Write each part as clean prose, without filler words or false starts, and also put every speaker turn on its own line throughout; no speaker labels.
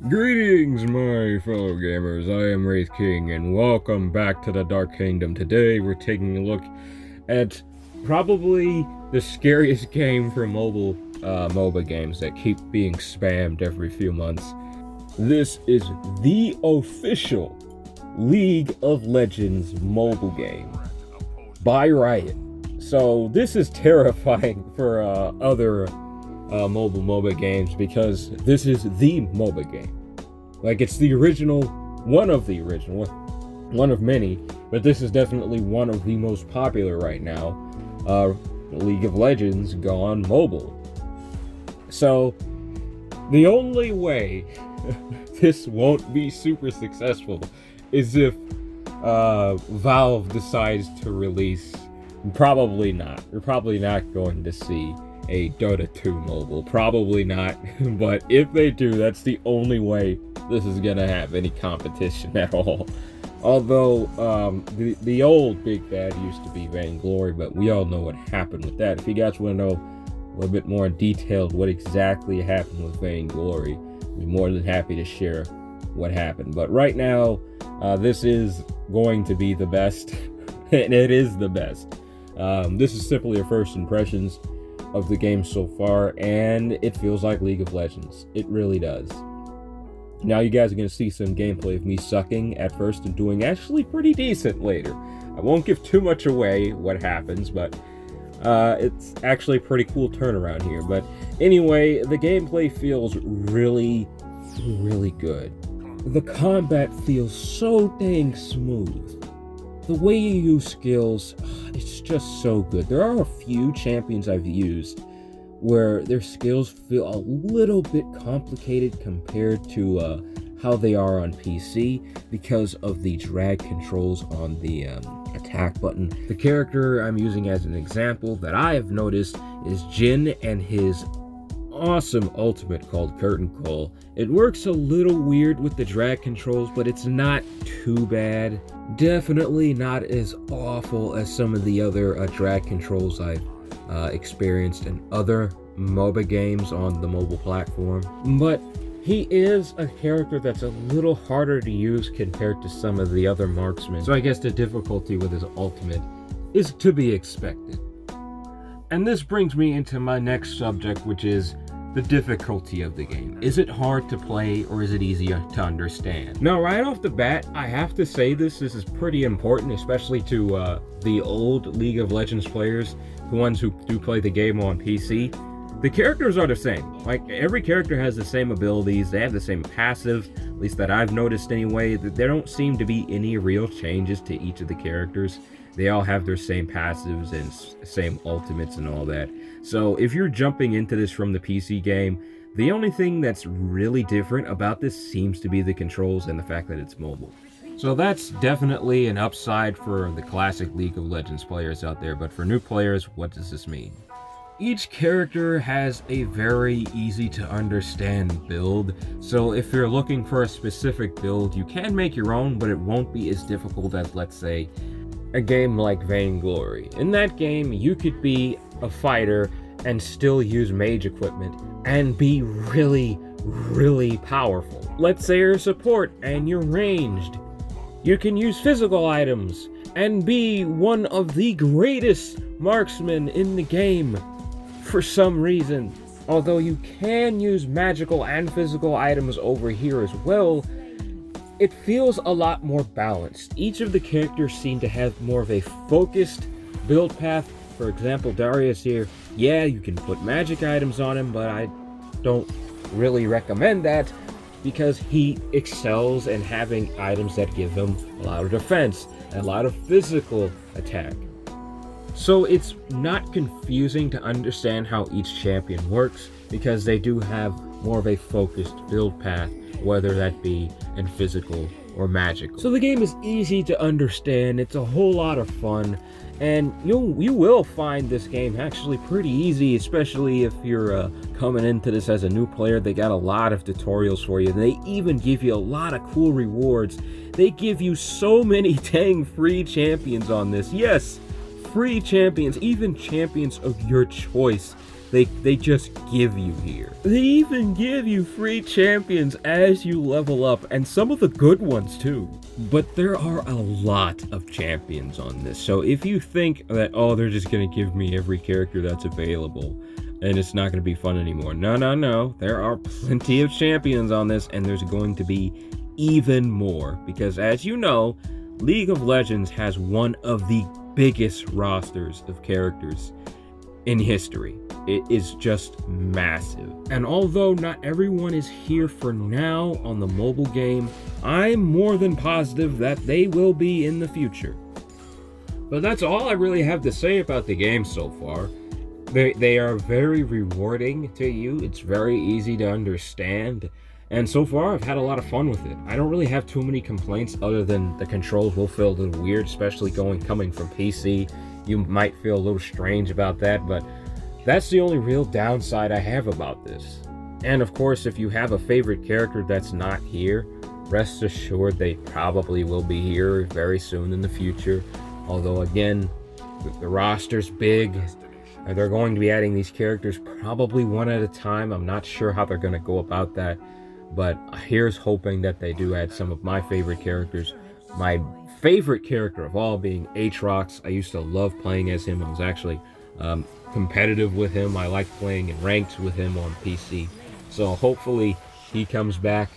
Greetings, my fellow gamers. I am Wraith King, and welcome back to the Dark Kingdom. Today, we're taking a look at probably the scariest game for mobile MOBA games that keep being spammed every few months. This is the official League of Legends mobile game by Riot. So this is terrifying for other mobile MOBA games, because this is the MOBA game. Like, it's the original, one of many, but this is definitely one of the most popular right now. League of Legends gone mobile. So the only way this won't be super successful is if Valve decides to release. Probably not. We're probably not going to see a Dota 2 mobile. Probably not. But if they do, that's the only way this is gonna have any competition at all. Although the old big bad used to be Vainglory, but we all know what happened with that. If you guys want to know a little bit more in detail what exactly happened with Vainglory, I'd be more than happy to share what happened. But right now, this is going to be the best, and it is the best. This is simply a first impressions of the game so far, and it feels like League of Legends. It really does. Now you guys are going to see some gameplay of me sucking at first and doing actually pretty decent later. I won't give too much away what happens, but it's actually a pretty cool turnaround here. But anyway, the gameplay feels really good. The combat feels so dang smooth. The way you use skills, it's just so good. There are a few champions I've used where their skills feel a little bit complicated compared to how they are on PC because of the drag controls on the attack button. The character I'm using as an example that I have noticed is Jin and his awesome ultimate called Curtain Call. It works a little weird with the drag controls, but it's not too bad. Definitely not as awful as some of the other drag controls I've experienced in other MOBA games on the mobile platform. But he is a character that's a little harder to use compared to some of the other marksmen. So I guess the difficulty with his ultimate is to be expected. And this brings me into my next subject, which is the difficulty of the game. Is it hard to play, or is it easy to understand? Now, right off the bat, I have to say this is pretty important, especially to the old League of Legends players, the ones who do play the game on PC. The characters are the same. Like, every character has the same abilities, they have the same passive, at least that I've noticed anyway. That there don't seem to be any real changes to each of the characters. They all have their same passives and same ultimates and all that. So if you're jumping into this from the PC game, the only thing that's really different about this seems to be the controls and the fact that it's mobile. So that's definitely an upside for the classic League of Legends players out there, but for new players, what does this mean? Each character has a very easy to understand build, so if you're looking for a specific build, you can make your own, but it won't be as difficult as, let's say, a game like Vainglory. In that game, you could be a fighter and still use mage equipment and be really powerful. Let's say you're a support and you're ranged. You can use physical items and be one of the greatest marksmen in the game for some reason. Although you can use magical and physical items over here as well, it feels a lot more balanced. Each of the characters seem to have more of a focused build path. For example, Darius here, yeah, you can put magic items on him, but I don't really recommend that because he excels in having items that give him a lot of defense and a lot of physical attack. So it's not confusing to understand how each champion works because they do have more of a focused build path, whether that be in physical or magical. So the game is easy to understand, it's a whole lot of fun, and you will find this game actually pretty easy, especially if you're coming into this as a new player. They got a lot of tutorials for you, and they even give you a lot of cool rewards. They give you so many dang free champions on this. Yes, free champions, even champions of your choice. They just give you here. They even give you free champions as you level up, and some of the good ones too. But there are a lot of champions on this, so if you think that, oh, they're just gonna give me every character that's available, and it's not gonna be fun anymore. No. There are plenty of champions on this, and there's going to be even more, because as you know, League of Legends has one of the biggest rosters of characters in history. It is just massive. And although not everyone is here for now on the mobile game, I'm more than positive that they will be in the future. But that's all I really have to say about the game so far. They are very rewarding to you. It's very easy to understand. And so far, I've had a lot of fun with it. I don't really have too many complaints other than the controls will feel a little weird, especially coming from PC. You might feel a little strange about that, but that's the only real downside I have about this. And of course, if you have a favorite character that's not here, rest assured they probably will be here very soon in the future. Although again, the roster's big, and they're going to be adding these characters probably one at a time. I'm not sure how they're going to go about that. But here's hoping that they do add some of my favorite characters. My favorite character of all being Aatrox. I used to love playing as him. I was actually competitive with him. I liked playing in ranked with him on PC. So hopefully he comes back.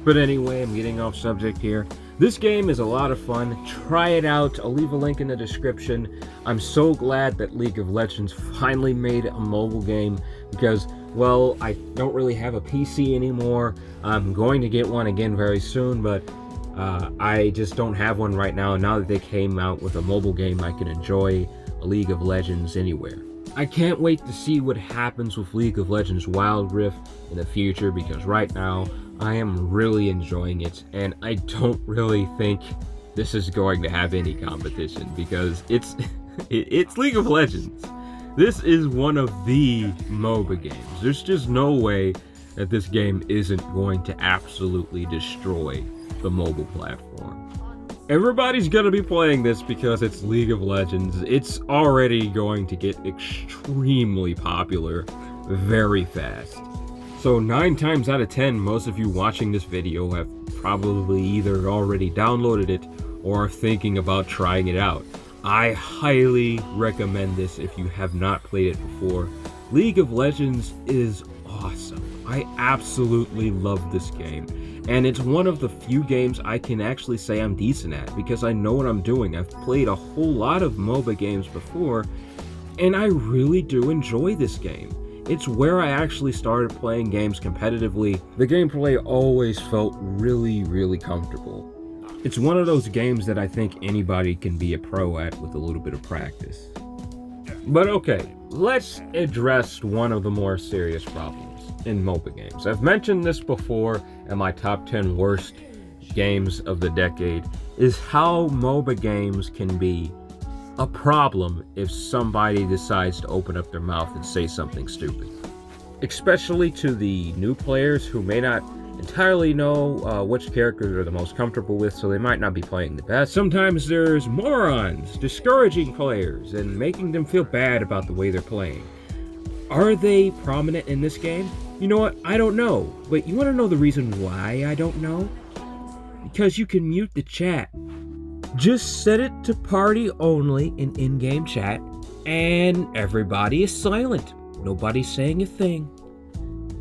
But anyway, I'm getting off subject here. This game is a lot of fun. Try it out. I'll leave a link in the description. I'm so glad that League of Legends finally made a mobile game because, well, I don't really have a PC anymore. I'm going to get one again very soon, but I just don't have one right now. Now that they came out with a mobile game, I can enjoy a League of Legends anywhere. I can't wait to see what happens with League of Legends Wild Rift in the future because right now I am really enjoying it, and I don't really think this is going to have any competition because it's League of Legends. This is one of the MOBA games. There's just no way that this game isn't going to absolutely destroy the mobile platform. Everybody's gonna be playing this because it's League of Legends. It's already going to get extremely popular very fast. So 9 times out of 10, most of you watching this video have probably either already downloaded it or are thinking about trying it out. I highly recommend this if you have not played it before. League of Legends is awesome. I absolutely love this game. And it's one of the few games I can actually say I'm decent at because I know what I'm doing. I've played a whole lot of MOBA games before, and I really do enjoy this game. It's where I actually started playing games competitively. The gameplay always felt really, really comfortable. It's one of those games that I think anybody can be a pro at with a little bit of practice. But okay, let's address one of the more serious problems in MOBA games. I've mentioned this before in my top 10 worst games of the decade, is how MOBA games can be a problem if somebody decides to open up their mouth and say something stupid. Especially to the new players who may not entirely know which character they're the most comfortable with, so they might not be playing the best. Sometimes there's morons discouraging players and making them feel bad about the way they're playing. Are they prominent in this game? You know what? I don't know. But you want to know the reason why I don't know? Because you can mute the chat. Just set it to party only in in-game chat, and everybody is silent. Nobody's saying a thing.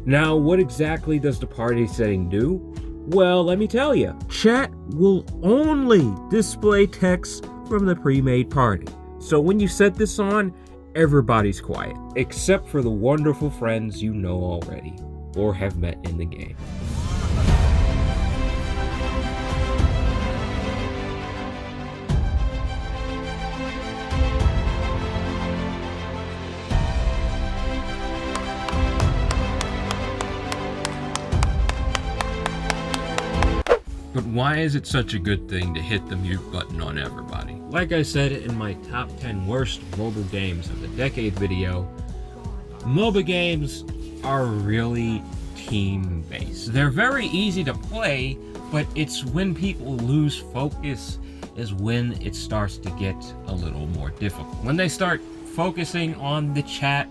Now, what exactly does the party setting do? Well, let me tell you. Chat will only display text from the pre-made party. So when you set this on, everybody's quiet, except for the wonderful friends you know already, or have met in the game. But why is it such a good thing to hit the mute button on everybody? Like I said in my top 10 worst mobile games of the decade video, MOBA games are really team-based. They're very easy to play, but it's when people lose focus is when it starts to get a little more difficult. When they start focusing on the chat,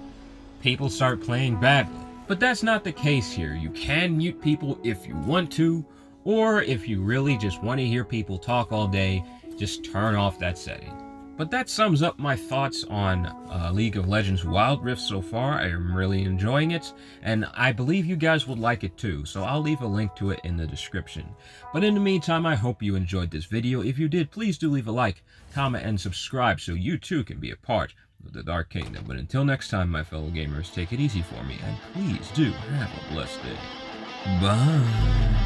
people start playing badly. But that's not the case here. You can mute people if you want to, or if you really just want to hear people talk all day, just turn off that setting. But that sums up my thoughts on League of Legends Wild Rift so far. I am really enjoying it, and I believe you guys would like it too, so I'll leave a link to it in the description. But in the meantime, I hope you enjoyed this video. If you did, please do leave a like, comment, and subscribe so you too can be a part of the Dark Kingdom. But until next time, my fellow gamers, take it easy for me, and please do have a blessed day. Bye.